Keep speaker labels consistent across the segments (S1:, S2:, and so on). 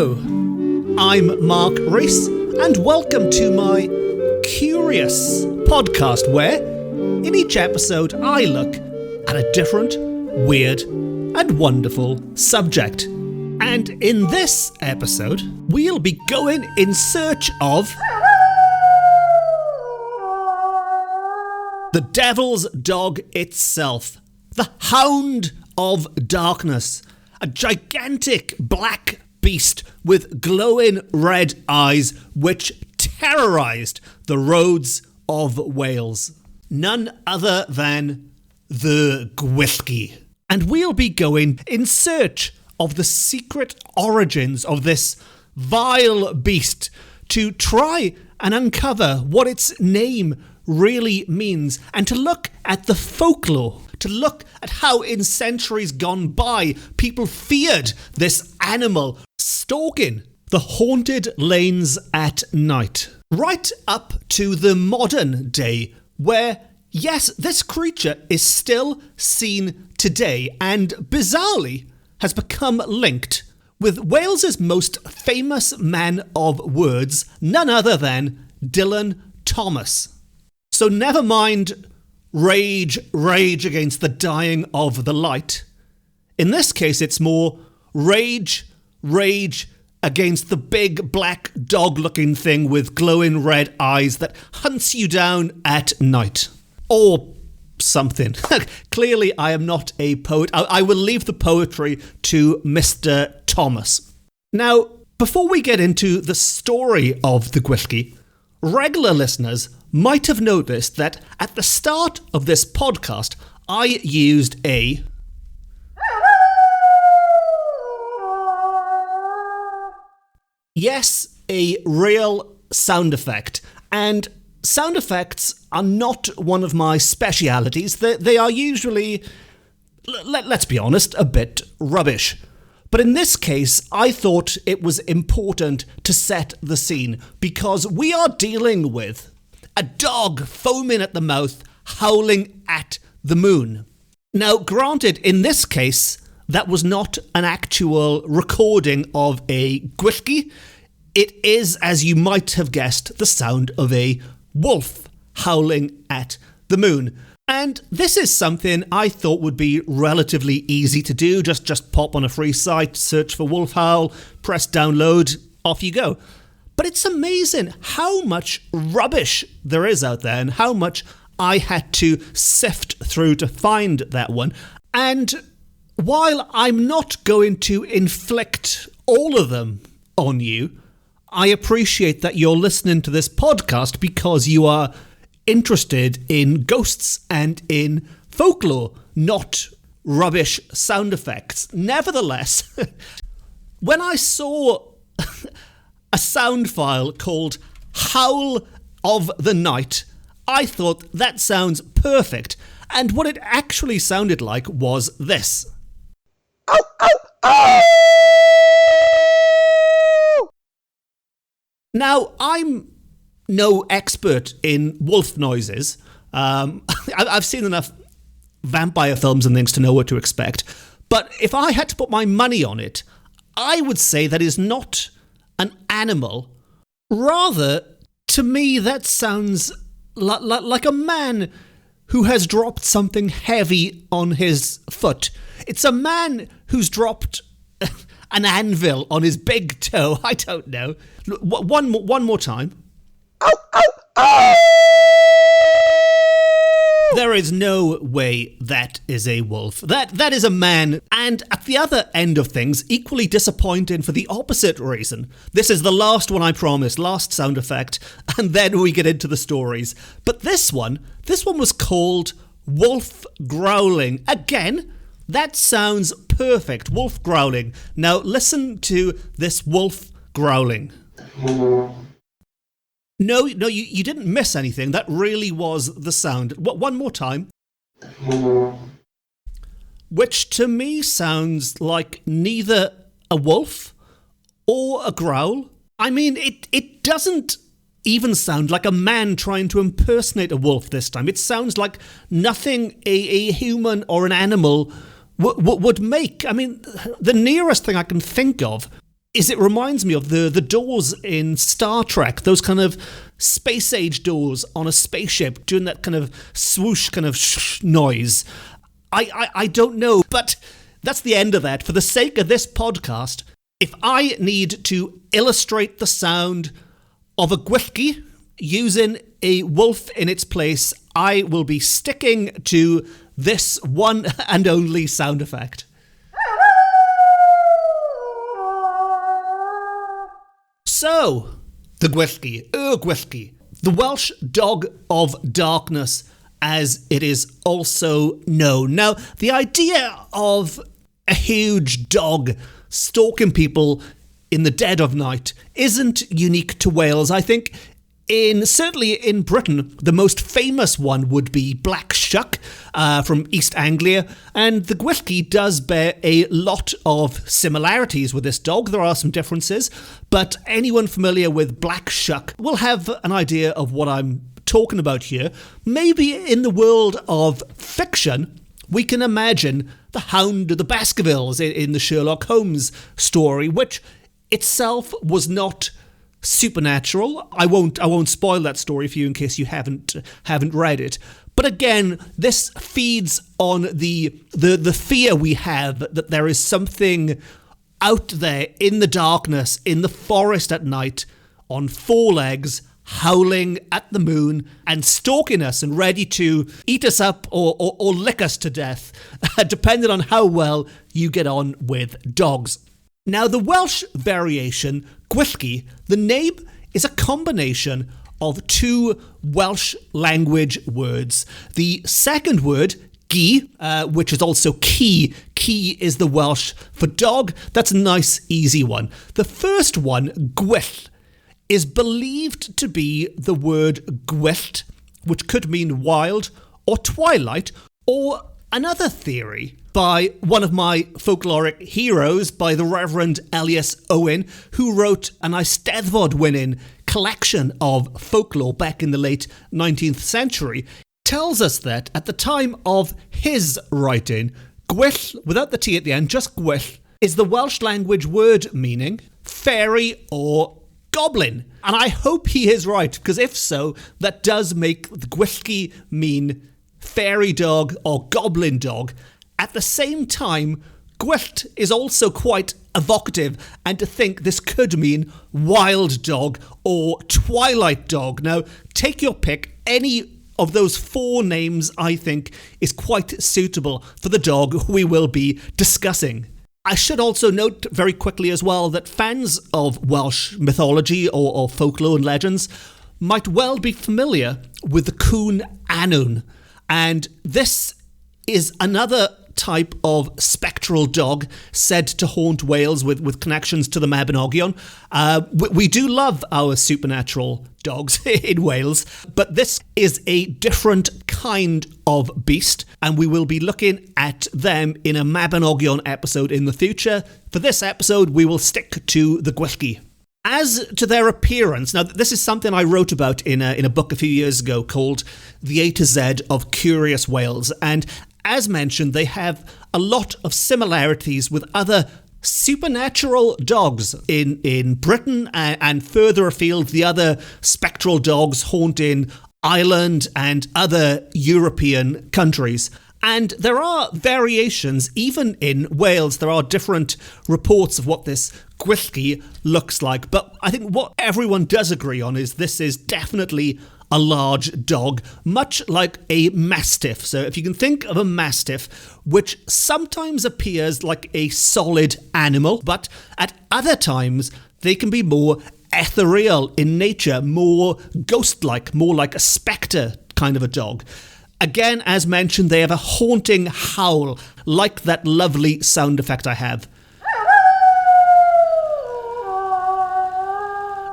S1: Hello, I'm Mark Rees, and welcome to my Curious podcast, where in each episode I look at a different, weird, and wonderful subject. And in this episode, we'll be going in search of the devil's dog itself, the Hound of Darkness, a gigantic black beast with glowing red eyes which terrorised the roads of Wales. None other than the Gwyllgi. And we'll be going in search of the secret origins of this vile beast to try and uncover what its name really means, and to look at the folklore, to look at how in centuries gone by people feared this animal stalking the haunted lanes at night. Right up to the modern day, where, yes, this creature is still seen today and bizarrely has become linked with Wales's most famous man of words, none other than Dylan Thomas. So never mind rage against the dying of the light. In this case, it's more rage against the big black dog-looking thing with glowing red eyes that hunts you down at night. Or something. Clearly, I am not a poet. I will leave the poetry to Mr. Thomas. Now, before we get into the story of the Gwyllgi, regular listeners might have noticed that at the start of this podcast, I used a real sound effect. And sound effects are not one of my specialities. They are usually, let's be honest, a bit rubbish. But in this case, I thought it was important to set the scene because we are dealing with a dog foaming at the mouth, howling at the moon. Now, granted, in this case, that was not an actual recording of a Gwyllgi. It is, as you might have guessed, the sound of a wolf howling at the moon. And this is something I thought would be relatively easy to do. Just pop on a free site, search for wolf howl, press download, off you go. But it's amazing how much rubbish there is out there and how much I had to sift through to find that one. And while I'm not going to inflict all of them on you, I appreciate that you're listening to this podcast because you are interested in ghosts and in folklore, not rubbish sound effects. Nevertheless, when I saw a sound file called Howl of the Night, I thought that sounds perfect. And what it actually sounded like was this. Ow, ow, ow! Now, I'm no expert in wolf noises. I've seen enough vampire films and things to know what to expect. But if I had to put my money on it, I would say that is not an animal. Rather, to me, that sounds like a man who has dropped something heavy on his foot. It's a man who's dropped an anvil on his big toe. I don't know. One more time. Ow, ow, ow! There is no way that is a wolf. That is a man. And at the other end of things, equally disappointing for the opposite reason. This is the last one, I promise, last sound effect, and then we get into the stories. But this one was called Wolf Growling. Again, that sounds perfect. Wolf growling. Now listen to this wolf growling. No, you didn't miss anything. That really was the sound. One more time. Which to me sounds like neither a wolf or a growl. I mean, it doesn't even sound like a man trying to impersonate a wolf this time. It sounds like nothing a human or an animal would make. I mean, the nearest thing I can think of is it reminds me of the doors in Star Trek, those kind of space age doors on a spaceship doing that kind of swoosh kind of noise. I don't know, but that's the end of that. For the sake of this podcast, if I need to illustrate the sound of a Gwyllgi using a wolf in its place, I will be sticking to this one and only sound effect. So, the Gwyllgi, the Welsh dog of darkness, as it is also known. Now, the idea of a huge dog stalking people in the dead of night isn't unique to Wales. I think certainly in Britain, the most famous one would be Black Shuck from East Anglia, and the Gwyllgi does bear a lot of similarities with this dog. There are some differences, but anyone familiar with Black Shuck will have an idea of what I'm talking about here. Maybe in the world of fiction, we can imagine the Hound of the Baskervilles in the Sherlock Holmes story, which itself was not supernatural. I won't spoil that story for you in case you haven't read it. But again, this feeds on the fear we have that there is something out there in the darkness, in the forest at night, on four legs, howling at the moon and stalking us and ready to eat us up or lick us to death, depending on how well you get on with dogs. Now, the Welsh variation, Gwyllgi, the name is a combination of two Welsh language words. The second word, gi, which is also key is the Welsh for dog. That's a nice, easy one. The first one, gwyll, is believed to be the word gwyllt, which could mean wild or twilight, or another theory by one of my folkloric heroes, by the Reverend Elias Owen, who wrote an Eisteddfod-winning collection of folklore back in the late 19th century, tells us that at the time of his writing, gwyll, without the T at the end, just gwyll, is the Welsh language word meaning fairy or goblin. And I hope he is right, because if so, that does make the Gwyllgi mean fairy dog or goblin dog. At the same time, gwyllt is also quite evocative, and to think this could mean wild dog or twilight dog. Now, take your pick. Any of those four names, I think, is quite suitable for the dog we will be discussing. I should also note very quickly as well that fans of Welsh mythology or folklore and legends might well be familiar with the cŵn annwn, and this is another type of spectral dog said to haunt Wales with connections to the Mabinogion. We do love our supernatural dogs in Wales, but this is a different kind of beast, and we will be looking at them in a Mabinogion episode in the future. For this episode, we will stick to the Gwyllgi. As to their appearance, now this is something I wrote about in a book a few years ago called The A to Z of Curious Wales, and as mentioned, they have a lot of similarities with other supernatural dogs in Britain and further afield, the other spectral dogs haunting Ireland and other European countries. And there are variations, even in Wales. There are different reports of what this Gwyllgi looks like. But I think what everyone does agree on is this is definitely a large dog, much like a mastiff. So if you can think of a mastiff, which sometimes appears like a solid animal, but at other times they can be more ethereal in nature, more ghost-like, more like a spectre kind of a dog. Again, as mentioned, they have a haunting howl, like that lovely sound effect I have.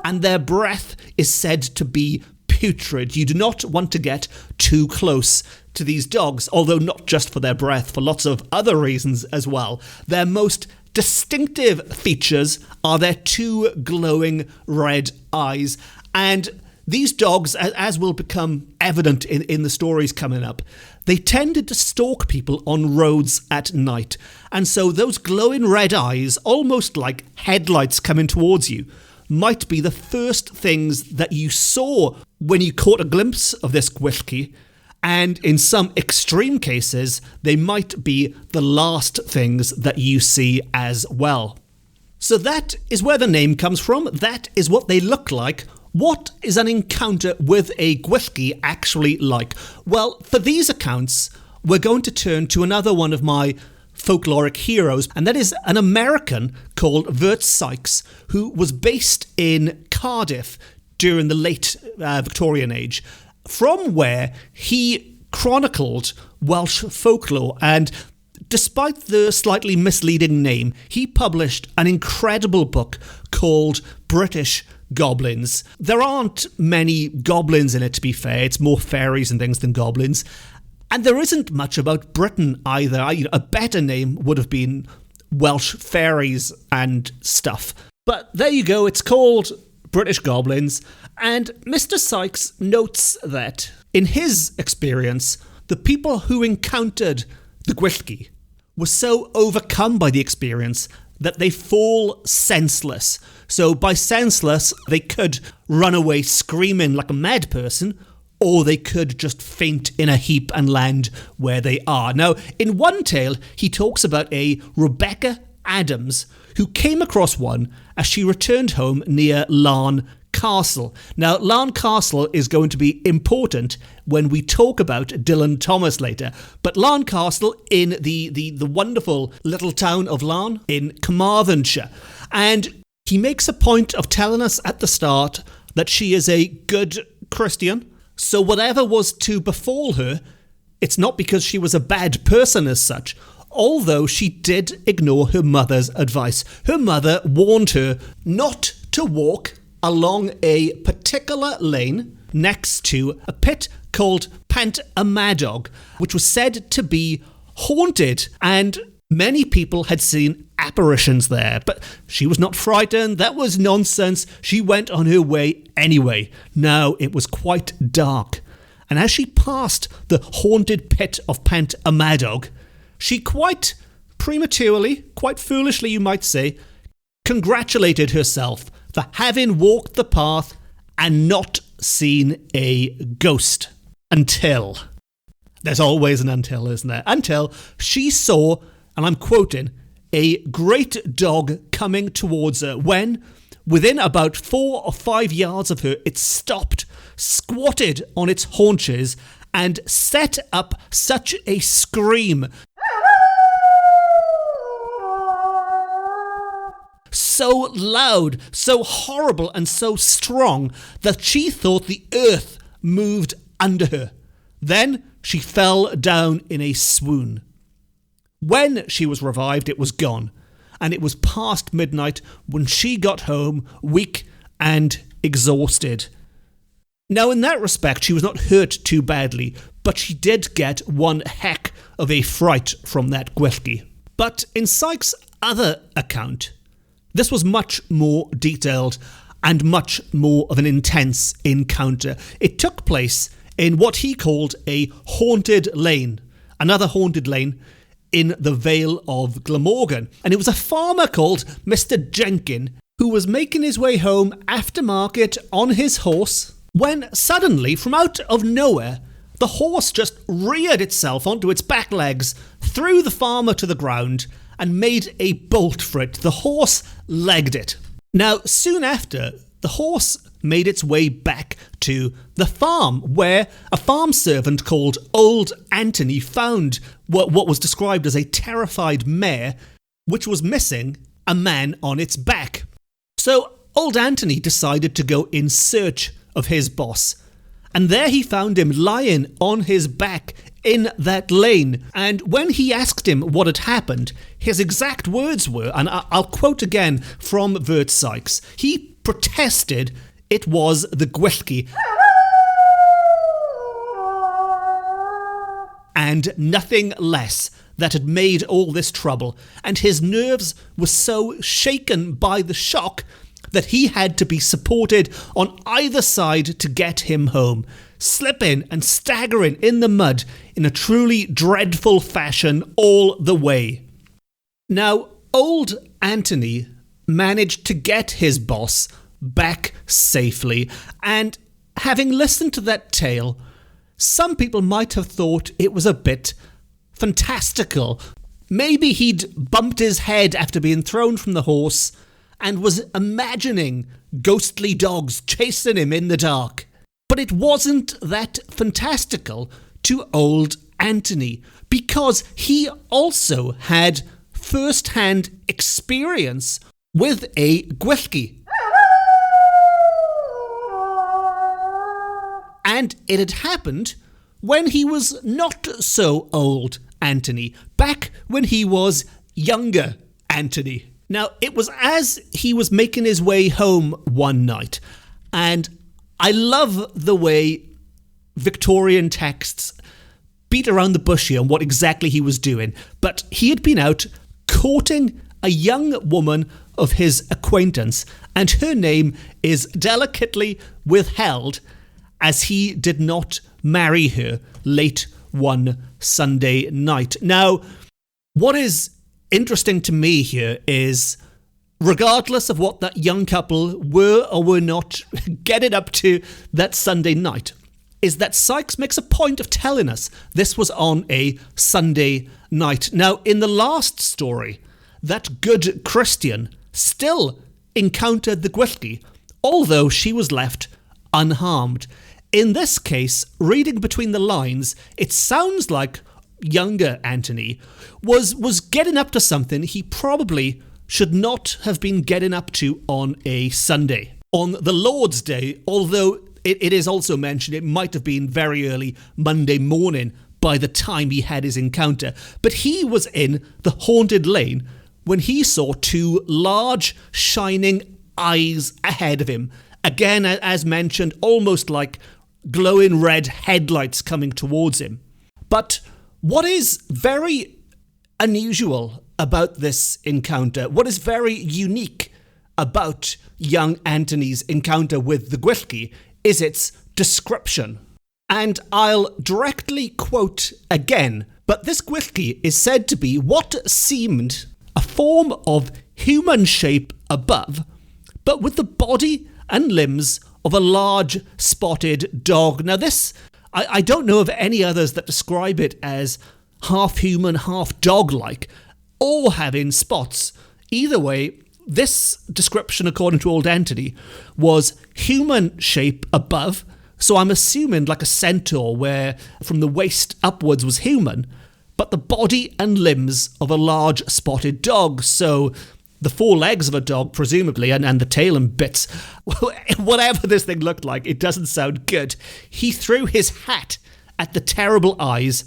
S1: And their breath is said to be putrid. You do not want to get too close to these dogs, although not just for their breath, for lots of other reasons as well. Their most distinctive features are their two glowing red eyes, and these dogs, as will become evident in the stories coming up, they tended to stalk people on roads at night. And so those glowing red eyes, almost like headlights coming towards you, might be the first things that you saw when you caught a glimpse of this Gwyllgi. And in some extreme cases, they might be the last things that you see as well. So that is where the name comes from. That is what they look like. What is an encounter with a Gwyllgi actually like? Well, for these accounts, we're going to turn to another one of my folkloric heroes, and that is an American called Vert Sykes, who was based in Cardiff during the late Victorian age, from where he chronicled Welsh folklore. And despite the slightly misleading name, he published an incredible book called British Goblins. There aren't many goblins in it, to be fair. It's more fairies and things than goblins. And there isn't much about Britain either. A better name would have been Welsh fairies and stuff. But there you go, it's called British Goblins. And Mr. Sykes notes that, in his experience, the people who encountered the Gwyllgi were so overcome by the experience that they fall senseless. So by senseless, they could run away screaming like a mad person, or they could just faint in a heap and land where they are. Now, in one tale, he talks about a Rebecca Adams who came across one as she returned home near Larne Castle. Now, Larne Castle is going to be important when we talk about Dylan Thomas later, but Larne Castle in the wonderful little town of Larne in Carmarthenshire. And he makes a point of telling us at the start that she is a good Christian, so whatever was to befall her, it's not because she was a bad person as such, although she did ignore her mother's advice. Her mother warned her not to walk along a particular lane next to a pit called Pant y Madog, which was said to be haunted, and many people had seen apparitions there. But she was not frightened. That was nonsense. She went on her way anyway. Now, it was quite dark, and as she passed the haunted pit of Pant y Madog, she quite prematurely, quite foolishly you might say, congratulated herself for having walked the path and not seen a ghost. Until, there's always an until, isn't there? Until she saw, and I'm quoting, a great dog coming towards her when, within about 4 or 5 yards of her, it stopped, squatted on its haunches, and set up such a scream, so loud, so horrible, and so strong that she thought the earth moved under her. Then she fell down in a swoon. When she was revived, it was gone, and it was past midnight when she got home, weak and exhausted. Now, in that respect, she was not hurt too badly, but she did get one heck of a fright from that Gwyllgi. But in Sykes' other account, this was much more detailed and much more of an intense encounter. It took place in what he called a haunted lane, another haunted lane in the Vale of Glamorgan. And it was a farmer called Mr. Jenkin who was making his way home after market on his horse when suddenly, from out of nowhere, the horse just reared itself onto its back legs, threw the farmer to the ground, and made a bolt for it. The horse legged it. Now, soon after, the horse made its way back to the farm, where a farm servant called Old Anthony found what was described as a terrified mare, which was missing a man on its back. So Old Anthony decided to go in search of his boss, and there he found him lying on his back in that lane. And when he asked him what had happened, his exact words were, and I'll quote again from Vert Sykes, he protested it was the Gwyllgi and nothing less that had made all this trouble, and his nerves were so shaken by the shock that he had to be supported on either side to get him home. slipping and staggering in the mud in a truly dreadful fashion all the way. Now, old Anthony managed to get his boss back safely, and having listened to that tale, some people might have thought it was a bit fantastical. Maybe he'd bumped his head after being thrown from the horse and was imagining ghostly dogs chasing him in the dark. But it wasn't that fantastical to old Anthony, because he also had first-hand experience with a Gwyllgi. And it had happened when he was not so old Anthony, back when he was younger Anthony. Now, it was as he was making his way home one night, and I love the way Victorian texts beat around the bush here on what exactly he was doing, but he had been out courting a young woman of his acquaintance, and her name is delicately withheld as he did not marry her late one Sunday night. Now, what is interesting to me here is, regardless of what that young couple were or were not getting up to that Sunday night, is that Sykes makes a point of telling us this was on a Sunday night. Now, in the last story, that good Christian still encountered the Gwyllgi, although she was left unharmed. In this case, reading between the lines, it sounds like younger Anthony was getting up to something he probably should not have been getting up to on a Sunday. On the Lord's Day, although it is also mentioned it might have been very early Monday morning by the time he had his encounter, but he was in the haunted lane when he saw two large shining eyes ahead of him. Again, as mentioned, almost like glowing red headlights coming towards him. But what is very unusual about this encounter, what is very unique about young Anthony's encounter with the Gwyllgi, is its description. And I'll directly quote again, but this Gwyllgi is said to be what seemed a form of human shape above, but with the body and limbs of a large spotted dog. Now this, I don't know of any others that describe it as half human, half dog-like, or having spots. Either way, this description, according to old Anthony, was human shape above, so I'm assuming like a centaur where from the waist upwards was human, but the body and limbs of a large spotted dog, so the four legs of a dog, presumably, and the tail and bits. Whatever this thing looked like, it doesn't sound good. He threw his hat at the terrible eyes,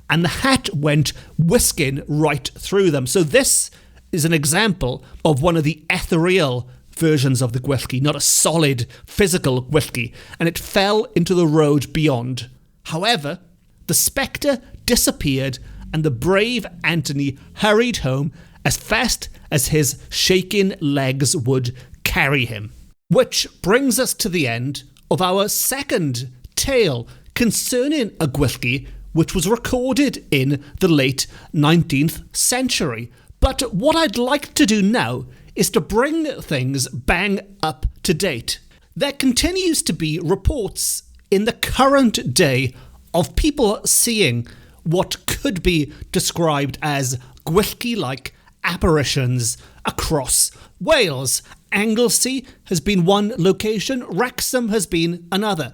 S1: and the hat went whisking right through them. So this is an example of one of the ethereal versions of the Gwyllgi, not a solid physical Gwyllgi, and it fell into the road beyond. However, the spectre disappeared, and the brave Anthony hurried home as fast as his shaking legs would carry him. Which brings us to the end of our second tale concerning a Gwyllgi, which was recorded in the late 19th century. But what I'd like to do now is to bring things bang up to date. There continues to be reports in the current day of people seeing what could be described as Gwyllgi-like apparitions across Wales. Anglesey has been one location, Wrexham has been another.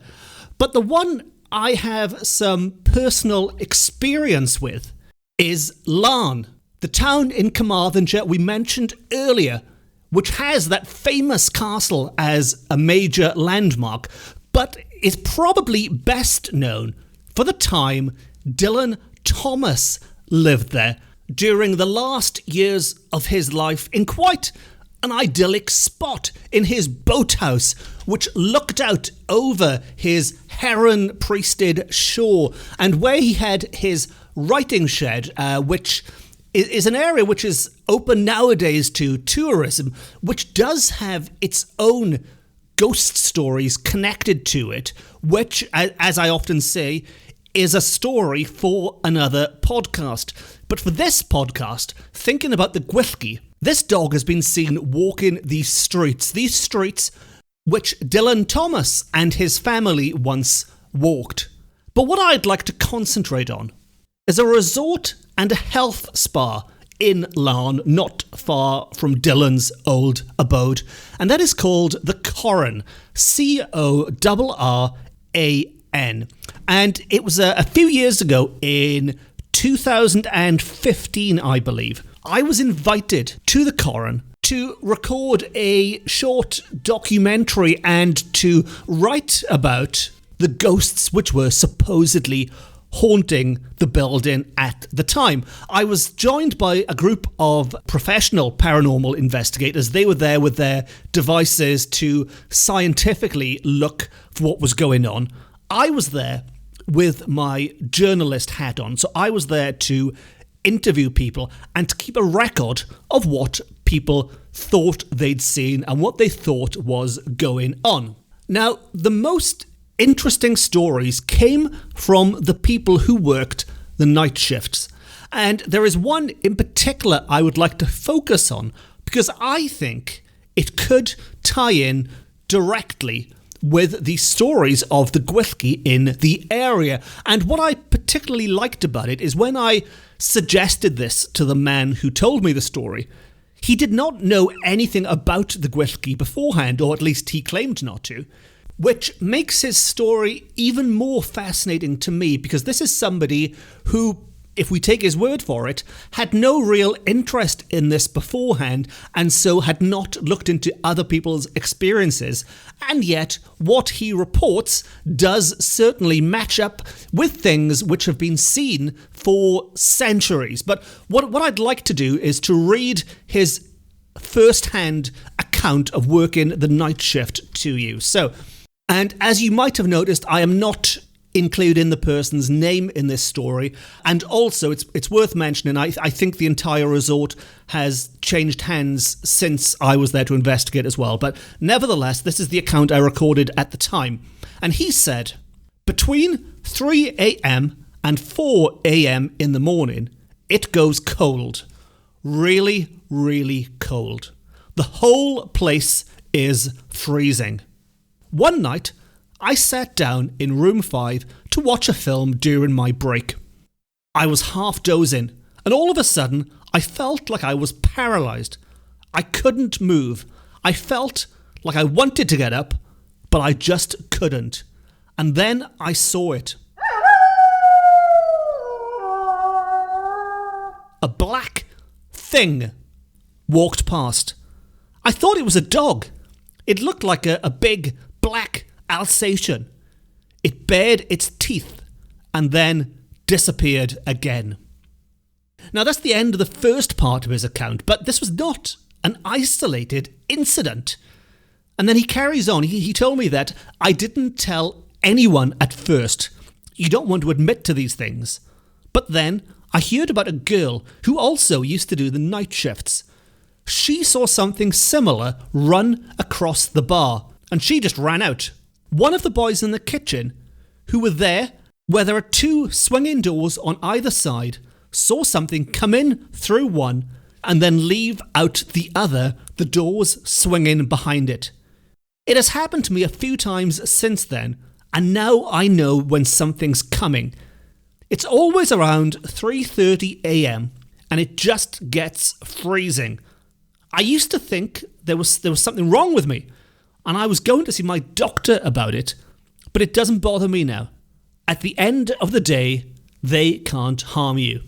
S1: But the one I have some personal experience with is Larne, the town in Carmarthenshire we mentioned earlier, which has that famous castle as a major landmark, but is probably best known for the time Dylan Thomas lived there during the last years of his life in quite an idyllic spot in his boathouse, which looked out over his heron-priested shore, and where he had his writing shed, which is an area which is open nowadays to tourism, which does have its own ghost stories connected to it, which, as I often say, is a story for another podcast. But for this podcast, thinking about the Gwyllgi, this dog has been seen walking these streets which Dylan Thomas and his family once walked. But what I'd like to concentrate on is a resort and a health spa in Larne, not far from Dylan's old abode, and that is called the Corran, Corran. And it was a few years ago, in 2015, I believe, I was invited to the Corran to record a short documentary and to write about the ghosts which were supposedly haunting the building at the time. I was joined by a group of professional paranormal investigators. They were there with their devices to scientifically look for what was going on. I was there with my journalist hat on, so I was there to interview people and to keep a record of what people thought they'd seen and what they thought was going on. Now, the most interesting stories came from the people who worked the night shifts. And there is one in particular I would like to focus on because I think it could tie in directly with the stories of the Gwyllgi in the area. And what I particularly liked about it is when I suggested this to the man who told me the story, he did not know anything about the Gwyllgi beforehand, or at least he claimed not to, which makes his story even more fascinating to me, because this is somebody who, if we take his word for it, had no real interest in this beforehand, and so had not looked into other people's experiences. And yet, what he reports does certainly match up with things which have been seen for centuries. But what I'd like to do is to read his first-hand account of working the night shift to you. So, and as you might have noticed, I am not including the person's name in this story, and also it's worth mentioning, I think the entire resort has changed hands since I was there to investigate as well, but nevertheless, this is the account I recorded at the time. And he said, between 3 a.m. and 4 a.m. in the morning, it goes cold. Really, really cold. The whole place is freezing. One night, I sat down in room 5 to watch a film during my break. I was half dozing, and all of a sudden, I felt like I was paralysed. I couldn't move. I felt like I wanted to get up, but I just couldn't. And then I saw it. A black thing walked past. I thought it was a dog. It looked like a big black Alsatian. It bared its teeth and then disappeared again. Now that's the end of the first part of his account, but this was not an isolated incident. And then he carries on. He told me that I didn't tell anyone at first. You don't want to admit to these things. But then I heard about a girl who also used to do the night shifts. She saw something similar run across the bar, and she just ran out. One of the boys in the kitchen, who were there, where there are 2 swinging doors on either side, saw something come in through one and then leave out the other, the doors swinging behind it. It has happened to me a few times since then, and now I know when something's coming. It's always around 3:30 a.m, and it just gets freezing. I used to think there was something wrong with me, and I was going to see my doctor about it, but it doesn't bother me now. At the end of the day, they can't harm you.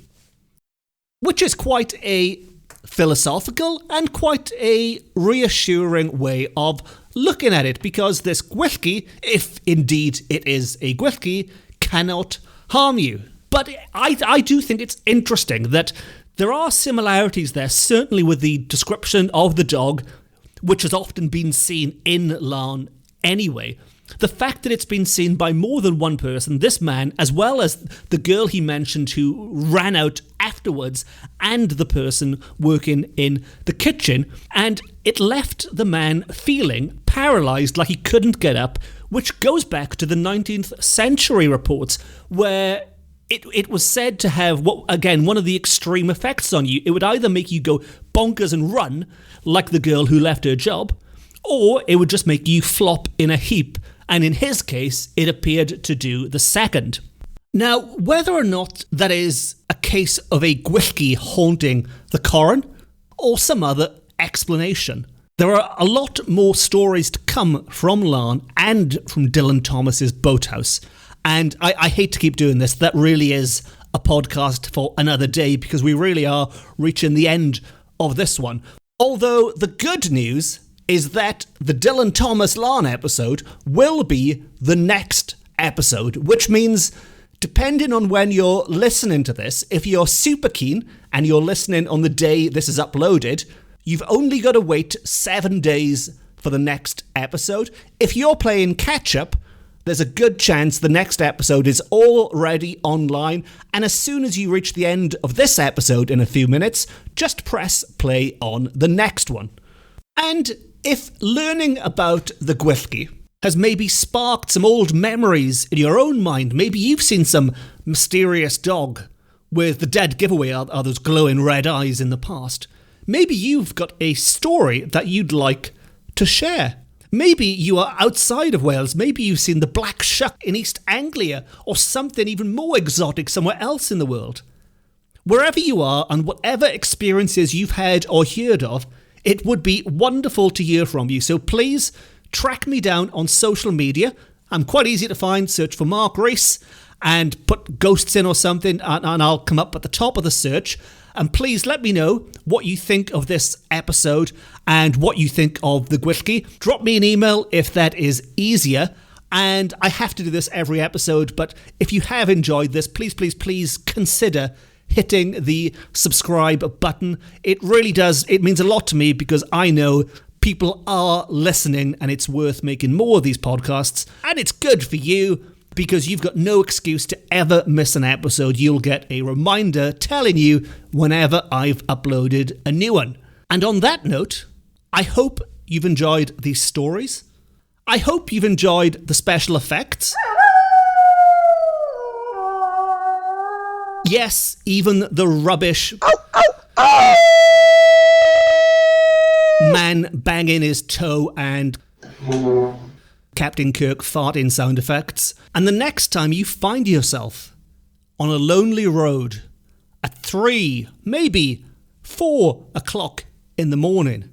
S1: Which is quite a philosophical and quite a reassuring way of looking at it, because this Gwyllgi, if indeed it is a Gwyllgi, cannot harm you. But I do think it's interesting that there are similarities there, certainly with the description of the dog, which has often been seen in Larne anyway. The fact that it's been seen by more than one person, this man, as well as the girl he mentioned who ran out afterwards, and the person working in the kitchen, and it left the man feeling paralysed, like he couldn't get up, which goes back to the 19th century reports, where it was said to have, one of the extreme effects on you. It would either make you go bonkers and run, like the girl who left her job, or it would just make you flop in a heap, and in his case, it appeared to do the second. Now, whether or not that is a case of a Gwyllgi haunting the Corran, or some other explanation, there are a lot more stories to come from Larne and from Dylan Thomas's boathouse. And I hate to keep doing this. That really is a podcast for another day, because we really are reaching the end of this one. Although the good news is that the Dylan Thomas Larne episode will be the next episode, which means, depending on when you're listening to this, if you're super keen and you're listening on the day this is uploaded, you've only got to wait 7 days for the next episode. If you're playing catch-up, there's a good chance the next episode is already online, and as soon as you reach the end of this episode in a few minutes, just press play on the next one. And if learning about the Gwyllgi has maybe sparked some old memories in your own mind, maybe you've seen some mysterious dog with the dead giveaway are those glowing red eyes in the past, maybe you've got a story that you'd like to share. Maybe you are outside of Wales. Maybe you've seen the Black Shuck in East Anglia, or something even more exotic somewhere else in the world. Wherever you are and whatever experiences you've had or heard of, it would be wonderful to hear from you. So please track me down on social media. I'm quite easy to find. Search for Mark Rees and put ghosts in or something, and I'll come up at the top of the search. And please let me know what you think of this episode and what you think of the Gwyllgi. Drop me an email if that is easier. And I have to do this every episode, but if you have enjoyed this, please consider hitting the subscribe button. It really does. It means a lot to me, because I know people are listening and it's worth making more of these podcasts. And it's good for you, because you've got no excuse to ever miss an episode. You'll get a reminder telling you whenever I've uploaded a new one. And on that note, I hope you've enjoyed these stories. I hope you've enjoyed the special effects. Yes, even the rubbish man banging his toe and Captain Kirk farting sound effects. And the next time you find yourself on a lonely road at 3, maybe 4 o'clock in the morning,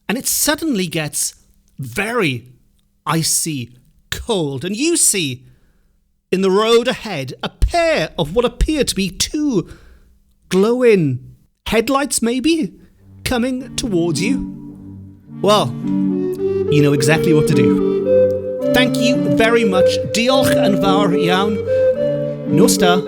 S1: and it suddenly gets very icy cold, and you see in the road ahead a pair of what appear to be 2 glowing headlights, maybe, coming towards you, well, you know exactly what to do. Thank you very much. Diolch yn fawr iawn. Nos da.